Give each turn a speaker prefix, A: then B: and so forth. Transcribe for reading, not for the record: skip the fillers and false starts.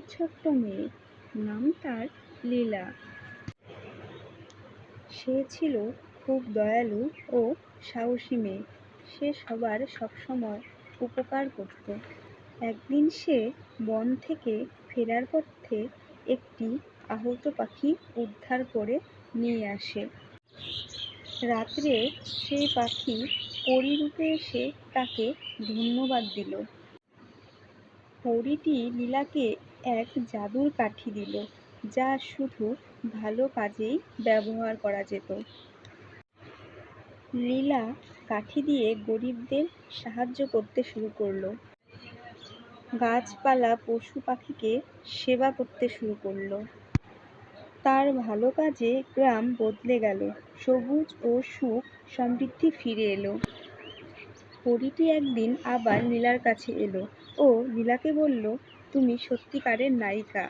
A: ছোট্ট মেয়ে, নাম তার লীলা। সে ছিল খুব দয়ালু ও সাহসী মেয়ে। সে সবার সবসময় উপকার করত। একদিন সে বন থেকে ফেরার পথে একটি আহত পাখি উদ্ধার করে নিয়ে আসে। রাত্রে সেই পাখি পরী রূপে এসে তাকে ধন্যবাদ দিল। পরীটি লীলাকে এক জাদুর কাঠি দিল, যা শুধু ভালো কাজেই ব্যবহার করা যেত। লীলা কাঠি দিয়ে গরিবদের সাহায্য করতে শুরু করল। গাছপালা, পশু পাখিকে সেবা করতে শুরু করল। তার ভালো কাজে গ্রাম বদলে গেল, সবুজ ও সুখ সমৃদ্ধি ফিরে এলো। পরীটি একদিন আবার লীলার কাছে এলো ও লীলাকে বলল, তুমি সত্যিকারের নায়িকা।